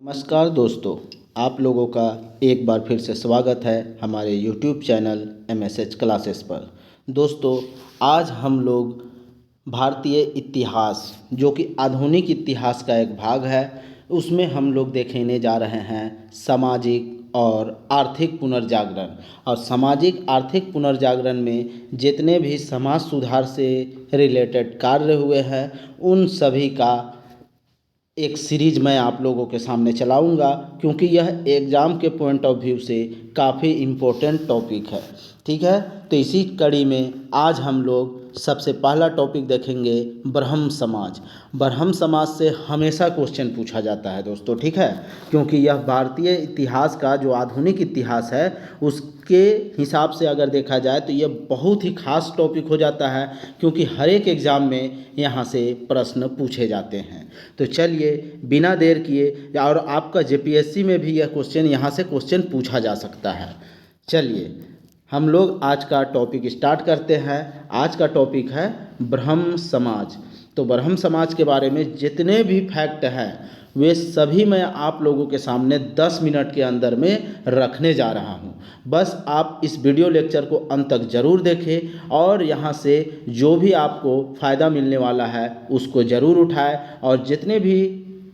नमस्कार दोस्तों, आप लोगों का एक बार फिर से स्वागत है हमारे YouTube चैनल MSH क्लासेस पर। दोस्तों, आज हम लोग भारतीय इतिहास जो कि आधुनिक इतिहास का एक भाग है, उसमें हम लोग देखने जा रहे हैं सामाजिक और आर्थिक पुनर्जागरण। और सामाजिक आर्थिक पुनर्जागरण में जितने भी समाज सुधार से रिलेटेड कार्य हुए हैं, उन सभी का एक सीरीज मैं आप लोगों के सामने चलाऊंगा, क्योंकि यह एग्ज़ाम के पॉइंट ऑफ व्यू से काफ़ी इम्पोर्टेंट टॉपिक है। ठीक है, तो इसी कड़ी में आज हम लोग सबसे पहला टॉपिक देखेंगे ब्रह्म समाज। ब्रह्म समाज से हमेशा क्वेश्चन पूछा जाता है दोस्तों, ठीक है, क्योंकि यह भारतीय इतिहास का जो आधुनिक इतिहास है उसके हिसाब से अगर देखा जाए तो यह बहुत ही खास टॉपिक हो जाता है, क्योंकि हर एक एग्ज़ाम में यहाँ से प्रश्न पूछे जाते हैं। तो चलिए बिना देर किए, और आपका JPSC में भी यह क्वेश्चन यहाँ से क्वेश्चन पूछा जा सकता है। चलिए हम लोग आज का टॉपिक स्टार्ट करते हैं। आज का टॉपिक है ब्रह्म समाज। तो ब्रह्म समाज के बारे में जितने भी फैक्ट हैं वे सभी मैं आप लोगों के सामने 10 मिनट के अंदर में रखने जा रहा हूं। बस आप इस वीडियो लेक्चर को अंत तक ज़रूर देखें और यहां से जो भी आपको फ़ायदा मिलने वाला है उसको ज़रूर उठाएं, और जितने भी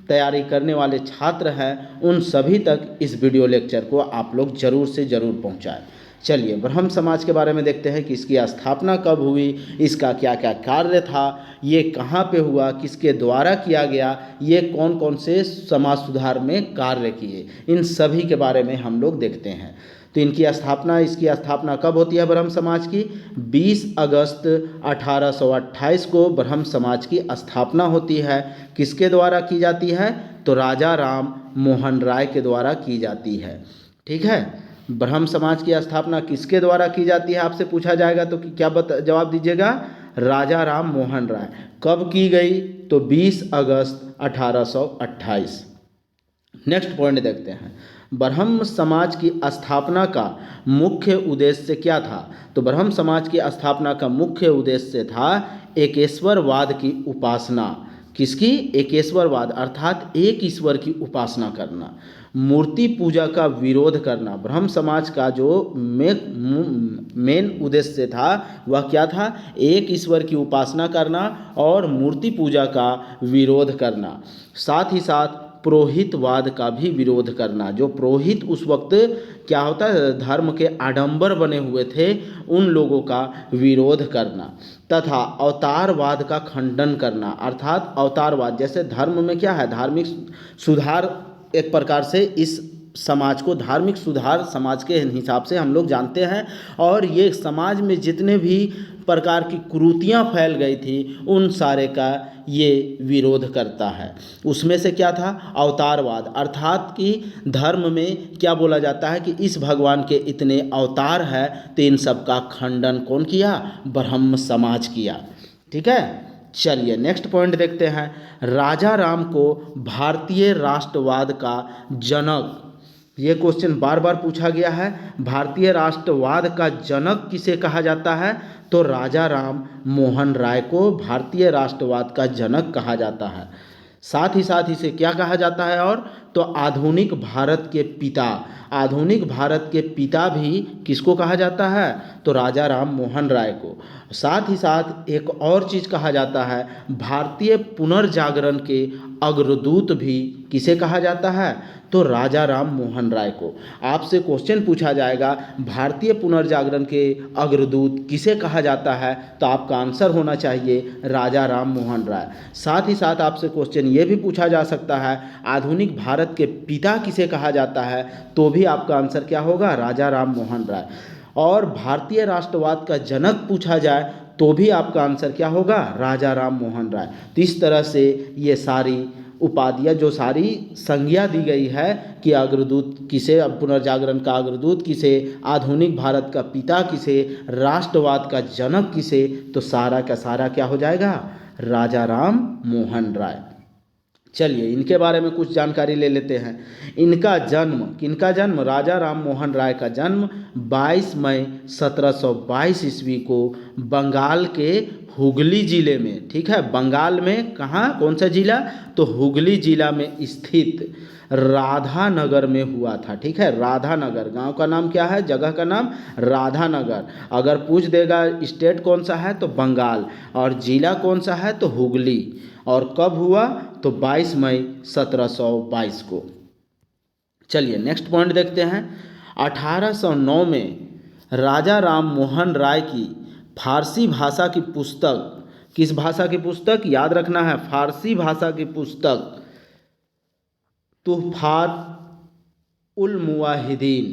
तैयारी करने वाले छात्र हैं उन सभी तक इस वीडियो लेक्चर को आप लोग ज़रूर से ज़रूर पहुंचाएं। चलिए ब्रह्म समाज के बारे में देखते हैं कि इसकी स्थापना कब हुई, इसका क्या क्या कार्य था, ये कहाँ पे हुआ, किसके द्वारा किया गया, ये कौन कौन से समाज सुधार में कार्य किए, इन सभी के बारे में हम लोग देखते हैं। तो इसकी स्थापना कब होती है ब्रह्म समाज की? 20 अगस्त 1828 को ब्रह्म समाज की स्थापना होती है। किसके द्वारा की जाती है? तो राजा राम मोहन राय के द्वारा की जाती है। ठीक है, ब्रह्म समाज की स्थापना किसके द्वारा की जाती है आपसे पूछा जाएगा तो क्या जवाब दीजिएगा? राजा राम मोहन राय। कब की गई? तो 20 अगस्त 1828। नेक्स्ट पॉइंट देखते हैं, ब्रह्म समाज की स्थापना का मुख्य उद्देश्य क्या था? तो ब्रह्म समाज की स्थापना का मुख्य उद्देश्य था एकेश्वरवाद की उपासना। किसकी? एकेश्वरवाद, अर्थात एक ईश्वर की उपासना करना, मूर्ति पूजा का विरोध करना। ब्रह्म समाज का जो मेन उद्देश्य था वह क्या था? एक ईश्वर की उपासना करना और मूर्ति पूजा का विरोध करना। साथ ही साथ पुरोहितवाद का भी विरोध करना। जो पुरोहित उस वक्त क्या होता है, धर्म के आडंबर बने हुए थे, उन लोगों का विरोध करना, तथा अवतारवाद का खंडन करना। अर्थात अवतारवाद, जैसे धर्म में क्या है, धार्मिक सुधार, एक प्रकार से इस समाज को धार्मिक सुधार समाज के हिसाब से हम लोग जानते हैं, और ये समाज में जितने भी प्रकार की कुरीतियाँ फैल गई थी उन सारे का ये विरोध करता है। उसमें से क्या था? अवतारवाद, अर्थात कि धर्म में क्या बोला जाता है कि इस भगवान के इतने अवतार हैं, तो इन सब का खंडन कौन किया? ब्रह्म समाज किया। ठीक है, चलिए नेक्स्ट पॉइंट देखते हैं, राजा राम को भारतीय राष्ट्रवाद का जनक। ये क्वेश्चन बार बार पूछा गया है, भारतीय राष्ट्रवाद का जनक किसे कहा जाता है? तो राजा राम मोहन राय को भारतीय राष्ट्रवाद का जनक कहा जाता है। साथ ही साथ इसे क्या कहा जाता है? और तो आधुनिक भारत के पिता। आधुनिक भारत के पिता भी किसको कहा जाता है? तो राजा राम मोहन राय को। साथ ही साथ एक और चीज़ कहा जाता है, भारतीय पुनर्जागरण के अग्रदूत भी किसे कहा जाता है? तो राजा राम मोहन राय को। आपसे क्वेश्चन पूछा जाएगा भारतीय पुनर्जागरण के अग्रदूत किसे कहा जाता है, तो आपका आंसर होना चाहिए राजा राम मोहन राय। साथ ही साथ आपसे क्वेश्चन ये भी पूछा जा सकता है आधुनिक भारत के पिता किसे कहा जाता है, तो भी आपका आंसर क्या होगा? राजा राम मोहन राय। और भारतीय राष्ट्रवाद का जनक पूछा जाए तो भी आपका आंसर क्या होगा? राजा राम मोहन राय। तो इस तरह से ये सारी उपाधियाँ, जो सारी संज्ञा दी गई है कि अग्रदूत किसे, पुनर्जागरण का अग्रदूत किसे, आधुनिक भारत का पिता किसे, राष्ट्रवाद का जनक किसे, तो सारा का सारा क्या हो जाएगा? राजा राम मोहन राय। चलिए इनके बारे में कुछ जानकारी ले लेते हैं। इनका जन्म, किनका जन्म? राजा राम मोहन राय का जन्म 22 मई 1722 ईस्वी को बंगाल के हुगली जिले में, ठीक है, बंगाल में कहाँ, कौन सा जिला, तो हुगली जिला में स्थित राधानगर में हुआ था, ठीक है। राधानगर गांव का नाम क्या है, जगह का नाम राधानगर। अगर पूछ देगा स्टेट कौन सा है तो बंगाल, और जिला कौन सा है तो हुगली, और कब हुआ तो 22 मई 1722 को। चलिए नेक्स्ट पॉइंट देखते हैं। 1809 में राजा राम मोहन राय की फारसी भाषा की पुस्तक, किस भाषा की पुस्तक, याद रखना है, फारसी भाषा की पुस्तक तुहफात उल मुवाहिदीन,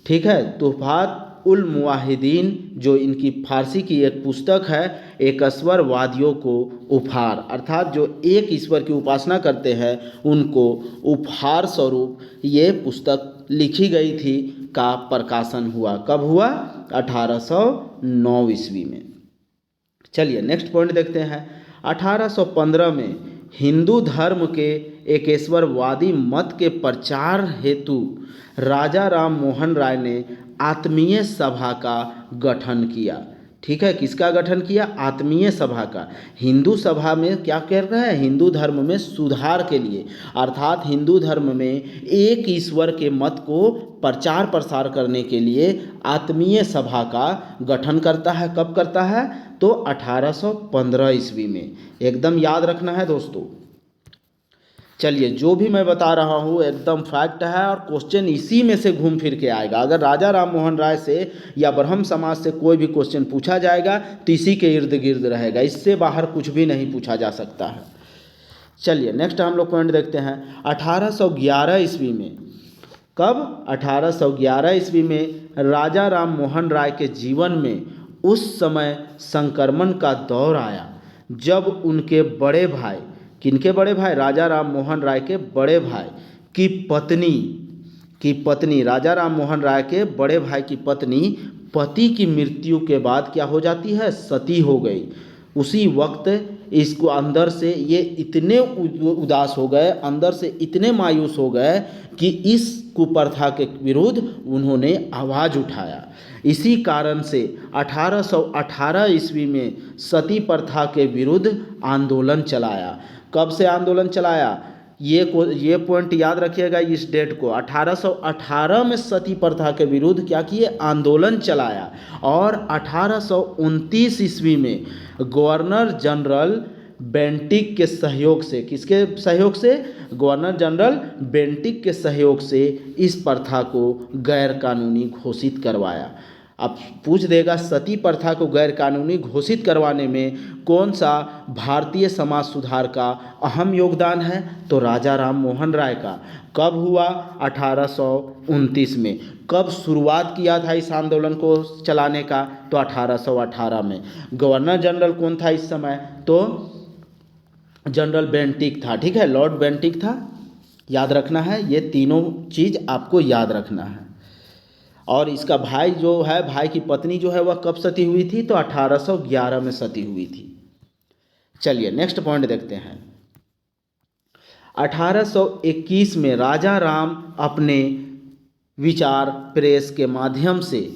ठीक है, तुहफात उल मुवाहिदीन, जो इनकी फारसी की एक पुस्तक है, एकस्वरवादियों को उपहार, अर्थात जो एक ईश्वर की उपासना करते हैं उनको उपहार स्वरूप ये पुस्तक लिखी गई थी, का प्रकाशन हुआ। कब हुआ, 1809 ईस्वी में। चलिए नेक्स्ट पॉइंट देखते हैं। 1815 में हिंदू धर्म के एकेश्वरवादी मत के प्रचार हेतु राजा राम मोहन राय ने आत्मीय सभा का गठन किया, ठीक है, किसका गठन किया, आत्मीय सभा का। हिंदू सभा में क्या कर रहे हैं, हिंदू धर्म में सुधार के लिए, अर्थात हिंदू धर्म में एक ईश्वर के मत को प्रचार प्रसार करने के लिए आत्मीय सभा का गठन करता है। कब करता है तो 1815 ईस्वी में, एकदम याद रखना है दोस्तों। चलिए जो भी मैं बता रहा हूँ एकदम फैक्ट है और क्वेश्चन इसी में से घूम फिर के आएगा। अगर राजा राम मोहन राय से या ब्रह्म समाज से कोई भी क्वेश्चन पूछा जाएगा तो इसी के इर्द गिर्द रहेगा, इससे बाहर कुछ भी नहीं पूछा जा सकता है। चलिए नेक्स्ट हम लोग पॉइंट देखते हैं। 1811 ईस्वी में, कब, 1811 ईस्वी में राजा राम मोहन राय के जीवन में उस समय संक्रमण का दौर आया जब उनके बड़े भाई, किनके बड़े भाई, राजा राम मोहन राय के बड़े भाई की पत्नी राजा राम मोहन राय के बड़े भाई की पत्नी पति की मृत्यु के बाद क्या हो जाती है, सती हो गई। उसी वक्त इसको अंदर से ये इतने उदास हो गए, अंदर से इतने मायूस हो गए कि इस कुप्रथा के विरुद्ध उन्होंने आवाज़ उठाया। इसी कारण से 1818 ईस्वी में सती प्रथा के विरुद्ध आंदोलन चलाया। कब से आंदोलन चलाया, ये पॉइंट याद रखिएगा, इस डेट को। 1818 में सती प्रथा के विरुद्ध क्या किए, आंदोलन चलाया। और 1829 ईस्वी में गवर्नर जनरल बेंटिक के सहयोग से, किसके सहयोग से, गवर्नर जनरल बेंटिक के सहयोग से इस प्रथा को गैर कानूनी घोषित करवाया। अब पूछ देगा सती प्रथा को गैर कानूनी घोषित करवाने में कौन सा भारतीय समाज सुधार का अहम योगदान है, तो राजा राम मोहन राय का। कब हुआ, 1829 में। कब शुरुआत किया था इस आंदोलन को चलाने का, तो 1818 में। गवर्नर जनरल कौन था इस समय, तो जनरल बेंटिक था, ठीक है, लॉर्ड बेंटिक था, याद रखना है, ये तीनों चीज़ आपको याद रखना है। और इसका भाई जो है, भाई की पत्नी जो है वह कब सती हुई थी, तो 1811 में सती हुई थी। चलिए नेक्स्ट पॉइंट देखते हैं। 1821 में राजा राम अपने विचार प्रेस के माध्यम से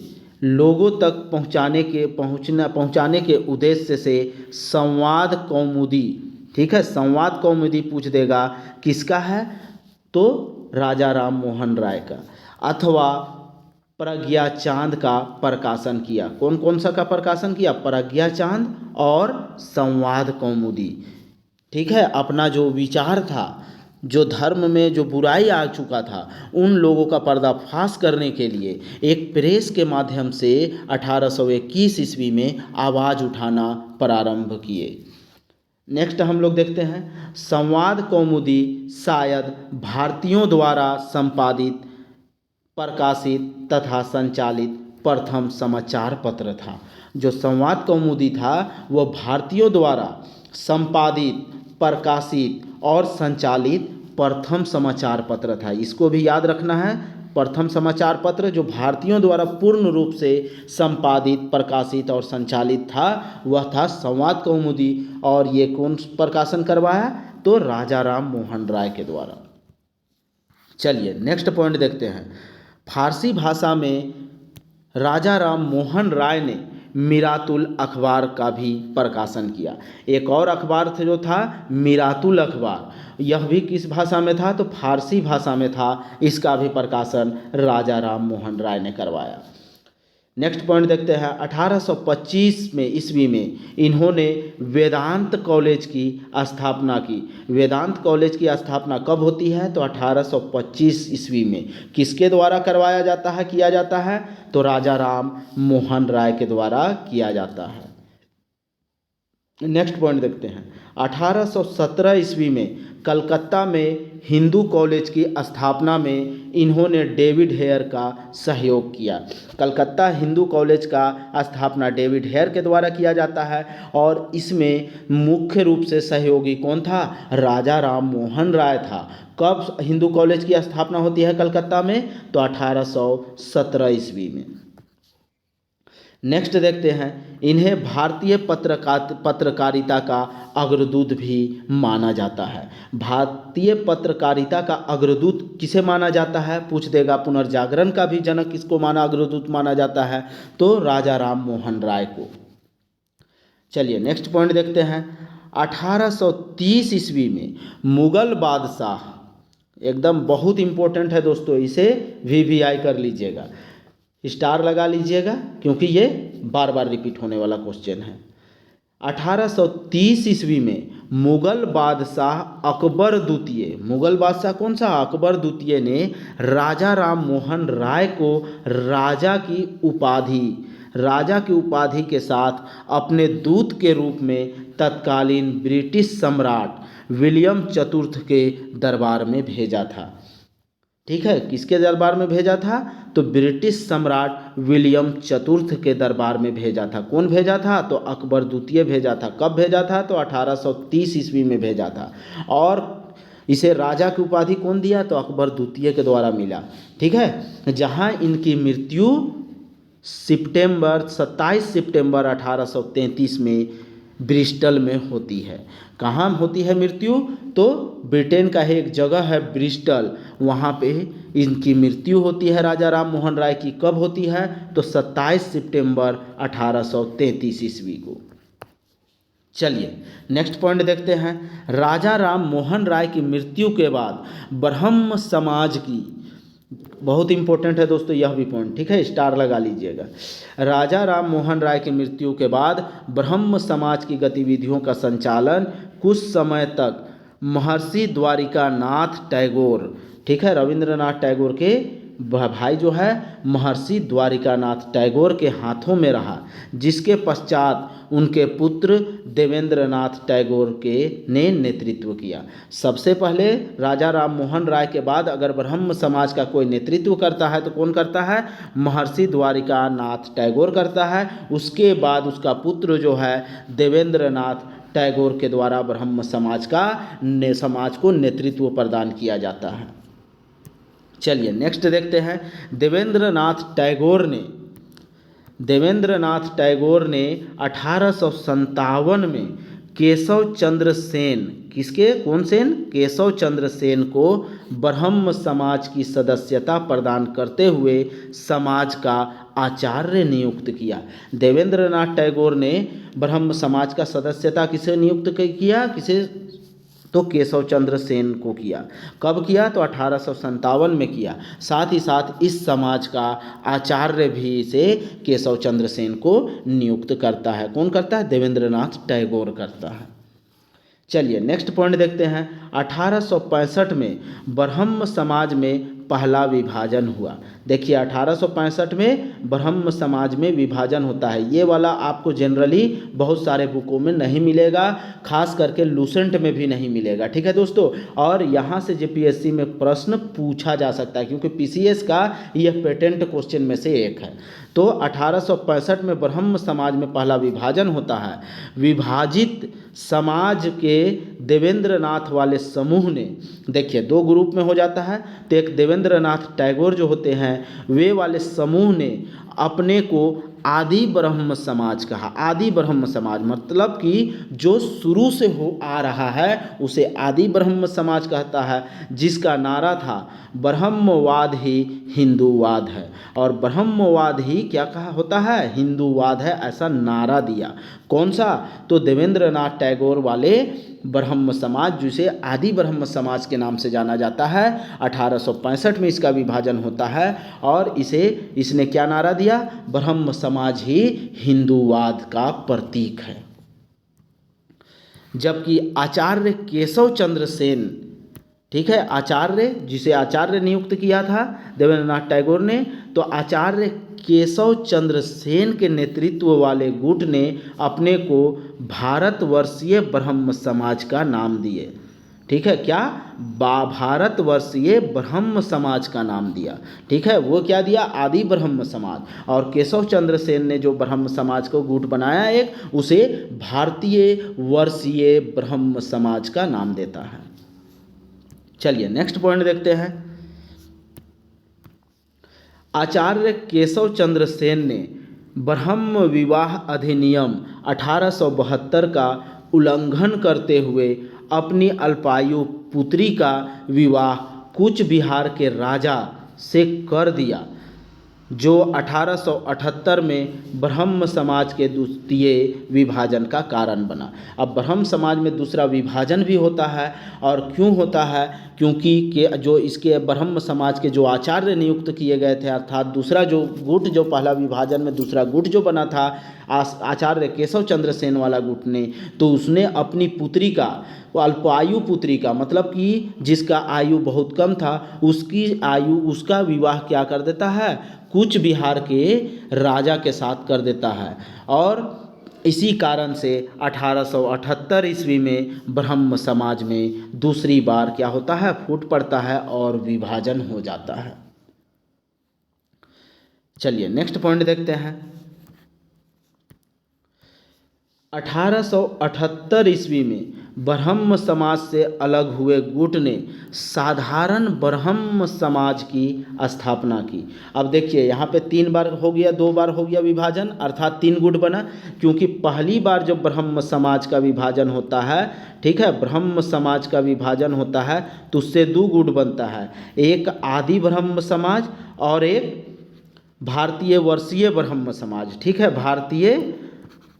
लोगों तक पहुंचाने के उद्देश्य से संवाद कौमुदी, ठीक है, संवाद कौमुदी पूछ देगा किसका है, तो राजा राम मोहन राय का। अथवा प्रज्ञा चांद का प्रकाशन किया। कौन कौन सा का प्रकाशन किया, प्रज्ञा चांद और संवाद कौमुदी, ठीक है। अपना जो विचार था, जो धर्म में जो बुराई आ चुका था, उन लोगों का पर्दाफाश करने के लिए एक प्रेस के माध्यम से 1821 ईस्वी में आवाज़ उठाना प्रारंभ किए। नेक्स्ट हम लोग देखते हैं, संवाद कौमुदी शायद भारतीयों द्वारा संपादित, प्रकाशित तथा संचालित प्रथम समाचार पत्र था। जो संवाद कौमुदी था वह भारतीयों द्वारा संपादित, प्रकाशित और संचालित प्रथम समाचार पत्र था। इसको भी याद रखना है, प्रथम समाचार पत्र जो भारतीयों द्वारा पूर्ण रूप से संपादित, प्रकाशित और संचालित था वह था संवाद कौमुदी। और ये कौन प्रकाशन करवाया, तो राजा राम मोहन राय के द्वारा। चलिए नेक्स्ट पॉइंट देखते हैं। फारसी भाषा में राजा राम मोहन राय ने मीरातुल अखबार का भी प्रकाशन किया। एक और अखबार था जो था मीरातुल अखबार, यह भी किस भाषा में था तो फारसी भाषा में था। इसका भी प्रकाशन राजा राम मोहन राय ने करवाया। नेक्स्ट पॉइंट देखते हैं 1825 में ईस्वी में इन्होंने वेदांत कॉलेज की स्थापना की। वेदांत कॉलेज की स्थापना कब होती है तो 1825 ईस्वी में। किसके द्वारा करवाया जाता है किया जाता है तो राजा राम मोहन राय के द्वारा किया जाता है। नेक्स्ट पॉइंट देखते हैं 1817 ईस्वी में कलकत्ता में हिंदू कॉलेज की स्थापना में इन्होंने डेविड हेयर का सहयोग किया। कलकत्ता हिंदू कॉलेज का स्थापना डेविड हेयर के द्वारा किया जाता है और इसमें मुख्य रूप से सहयोगी कौन था राजा राम मोहन राय था। कब हिंदू कॉलेज की स्थापना होती है कलकत्ता में तो 1817 ईस्वी में। नेक्स्ट देखते हैं इन्हें भारतीय पत्रकारिता का अग्रदूत भी माना जाता है। भारतीय पत्रकारिता का अग्रदूत किसे माना जाता है पूछ देगा। पुनर्जागरण का भी जनक किसको माना अग्रदूत माना जाता है तो राजा राम मोहन राय को। चलिए नेक्स्ट पॉइंट देखते हैं 1830 ईस्वी में मुगल बादशाह, एकदम बहुत इंपॉर्टेंट है दोस्तों, इसे VVI कर लीजिएगा, स्टार लगा लीजिएगा क्योंकि ये बार बार रिपीट होने वाला क्वेश्चन है। 1830 ईस्वी में मुगल बादशाह अकबर द्वितीय, मुगल बादशाह कौन सा अकबर द्वितीय ने राजा राम मोहन राय को राजा की उपाधि के साथ अपने दूत के रूप में तत्कालीन ब्रिटिश सम्राट विलियम चतुर्थ के दरबार में भेजा था। ठीक है, किसके दरबार में भेजा था तो ब्रिटिश सम्राट विलियम चतुर्थ के दरबार में भेजा था। कौन भेजा था तो अकबर द्वितीय भेजा था। कब भेजा था तो 1830 ईस्वी में भेजा था और इसे राजा की उपाधि कौन दिया तो अकबर द्वितीय के द्वारा मिला। ठीक है, जहां इनकी मृत्यु 27 सितंबर 1833 में ब्रिस्टल में होती है। कहाँ होती है मृत्यु तो ब्रिटेन का एक जगह है ब्रिस्टल, वहाँ पे इनकी मृत्यु होती है राजा राम मोहन राय की। कब होती है तो 27 सितंबर 1833 ईस्वी को। चलिए नेक्स्ट पॉइंट देखते हैं राजा राम मोहन राय की मृत्यु के बाद ब्रह्म समाज की, बहुत इंपॉर्टेंट है दोस्तों यह भी पॉइंट, ठीक है, स्टार लगा लीजिएगा। राजा राम मोहन राय की मृत्यु के बाद ब्रह्म समाज की गतिविधियों का संचालन कुछ समय तक महर्षि द्वारिकानाथ टैगोर, ठीक है, रविंद्रनाथ टैगोर के भाई जो है महर्षि द्वारिकानाथ टैगोर के हाथों में रहा, जिसके पश्चात उनके पुत्र देवेंद्रनाथ टैगोर के ने नेतृत्व किया। सबसे पहले राजा राम मोहन राय के बाद अगर ब्रह्म समाज का कोई नेतृत्व करता है तो कौन करता है महर्षि द्वारिकानाथ टैगोर करता है। उसके बाद उसका पुत्र जो है देवेंद्रनाथ टैगोर के द्वारा ब्रह्म समाज को नेतृत्व प्रदान किया जाता है। चलिए नेक्स्ट देखते हैं देवेंद्रनाथ टैगोर ने 1857 में केशव चंद्र सेन, केशव चंद्र सेन को ब्रह्म समाज की सदस्यता प्रदान करते हुए समाज का आचार्य नियुक्त किया। देवेंद्रनाथ टैगोर ने ब्रह्म समाज का सदस्यता किसे नियुक्त किया, तो केशव चंद्र सेन को किया। कब किया तो 1857 में किया। साथ ही साथ इस समाज का आचार्य भी इसे केशव चंद्र सेन को नियुक्त करता है। कौन करता है देवेंद्रनाथ टैगोर करता है। चलिए नेक्स्ट पॉइंट देखते हैं 1865 में ब्रह्म समाज में पहला विभाजन हुआ। देखिए 1865 में ब्रह्म समाज में विभाजन होता है। ये वाला आपको जनरली बहुत सारे बुकों में नहीं मिलेगा, खास करके लूसेंट में भी नहीं मिलेगा, ठीक है दोस्तों। और यहाँ से जेपीएससी में प्रश्न पूछा जा सकता है क्योंकि पीसीएस का यह पेटेंट क्वेश्चन में से एक है। तो 1865 में ब्रह्म समाज में पहला विभाजन होता है। विभाजित समाज के देवेंद्रनाथ वाले समूह ने, देखिए दो ग्रुप में हो जाता है, तो एक देवेंद्रनाथ टैगोर जो होते हैं वे वाले समूह ने अपने को आदि ब्रह्म समाज कहा। आदि ब्रह्म समाज मतलब कि जो शुरू से हो आ रहा है उसे आदि ब्रह्म समाज कहता है, जिसका नारा था ब्रह्मवाद ही हिंदूवाद है। और ब्रह्मवाद ही क्या कहा होता है, हिंदूवाद है, ऐसा नारा दिया। कौन सा, तो देवेंद्रनाथ टैगोर वाले ब्रह्म समाज, जिसे आदि ब्रह्म समाज के नाम से जाना जाता है। 1865 में इसका विभाजन होता है और इसने क्या नारा दिया, ब्रह्म समाज ही हिंदूवाद का प्रतीक है। जबकि आचार्य केशव चंद्र सेन, ठीक है, आचार्य, जिसे आचार्य नियुक्त किया था देवेंद्रनाथ टैगोर ने, तो आचार्य केशव चंद्र सेन के नेतृत्व वाले गुट ने अपने को भारतवर्षीय ब्रह्म समाज का नाम दिए। ठीक है, क्या, भारतवर्षीय ब्रह्म समाज का नाम दिया। ठीक है, वो क्या दिया, आदि ब्रह्म समाज। और केशव चंद्र सेन ने जो ब्रह्म समाज को गुट बनाया एक, उसे भारतीय वर्षीय ब्रह्म समाज का नाम देता है। चलिए नेक्स्ट पॉइंट देखते हैं। आचार्य केशव चंद्र सेन ने ब्रह्म विवाह अधिनियम 1872 का उल्लंघन करते हुए अपनी अल्पायु पुत्री का विवाह कूच बिहार के राजा से कर दिया, जो 1878 में ब्रह्म समाज के द्वितीय विभाजन का कारण बना। अब ब्रह्म समाज में दूसरा विभाजन भी होता है, और क्यों होता है, क्योंकि जो इसके ब्रह्म समाज के जो आचार्य नियुक्त किए गए थे, अर्थात दूसरा जो गुट, जो पहला विभाजन में दूसरा गुट जो बना था आचार्य केशव चंद्र सेन वाला गुट ने, तो उसने अपनी पुत्री का, वो अल्पायु पुत्री का, मतलब कि जिसका आयु बहुत कम था, उसका विवाह क्या कर देता है, कूच बिहार के राजा के साथ कर देता है। और इसी कारण से 1878 ईस्वी में ब्रह्म समाज में दूसरी बार क्या होता है, फूट पड़ता है और विभाजन हो जाता है। चलिए नेक्स्ट पॉइंट देखते हैं। 1878 ईस्वी में ब्रह्म समाज से अलग हुए गुट ने साधारण ब्रह्म समाज की स्थापना की। अब देखिए यहाँ पे 3 बार हो गया, 2 बार हो गया विभाजन, अर्थात 3 गुट बना। क्योंकि पहली बार जब ब्रह्म समाज का विभाजन होता है, ठीक है, ब्रह्म समाज का विभाजन होता है तो उससे 2 गुट बनता है, एक आदि ब्रह्म समाज और एक भारतीय वर्षीय ब्रह्म समाज। ठीक है, भारतीय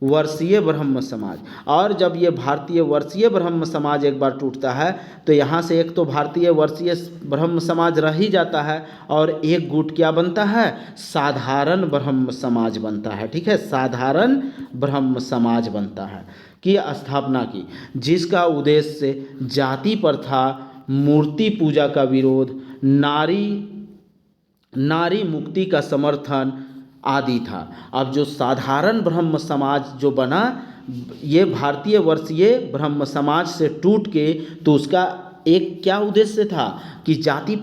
वर्षीय ब्रह्म समाज। और जब ये भारतीय वर्षीय ब्रह्म समाज एक बार टूटता है तो यहाँ से एक तो भारतीय वर्षीय ब्रह्म समाज रह ही जाता है, और एक गुट क्या बनता है, साधारण ब्रह्म समाज बनता है। ठीक है, साधारण ब्रह्म समाज बनता है की स्थापना की, जिसका उद्देश्य जाति प्रथा, मूर्ति पूजा का विरोध, नारी मुक्ति का समर्थन आदि था। अब जो साधारण ब्रह्म समाज जो बना, ये भारतीय वर्षीय ब्रह्म समाज से टूट के, तो उसका एक क्या उद्देश्य था कि जाति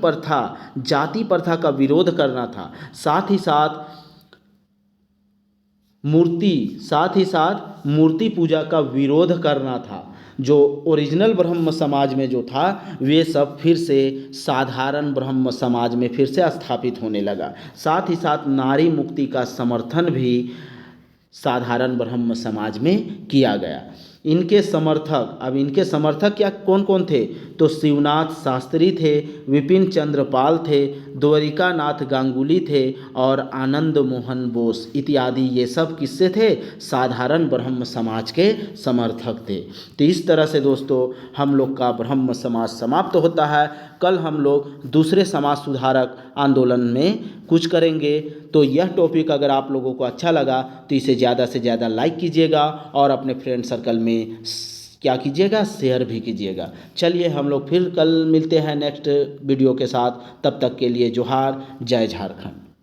प्रथा का विरोध करना था, साथ ही साथ मूर्ति पूजा का विरोध करना था। जो ओरिजिनल ब्रह्म समाज में जो था, वे सब फिर से साधारण ब्रह्म समाज में फिर से स्थापित होने लगा। साथ ही साथ नारी मुक्ति का समर्थन भी साधारण ब्रह्म समाज में किया गया। इनके समर्थक क्या कौन कौन थे, तो शिवनाथ शास्त्री थे, विपिन चंद्र पाल थे, द्वारिका नाथ गांगुली थे और आनंद मोहन बोस इत्यादि। ये सब किससे थे, साधारण ब्रह्म समाज के समर्थक थे। तो इस तरह से दोस्तों हम लोग का ब्रह्म समाज समाप्त होता है। कल हम लोग दूसरे समाज सुधारक आंदोलन में कुछ करेंगे। तो यह टॉपिक अगर आप लोगों को अच्छा लगा तो इसे ज़्यादा से ज़्यादा लाइक कीजिएगा और अपने फ्रेंड सर्कल में क्या कीजिएगा, शेयर भी कीजिएगा। चलिए हम लोग फिर कल मिलते हैं नेक्स्ट वीडियो के साथ। तब तक के लिए जोहार, जय झारखंड।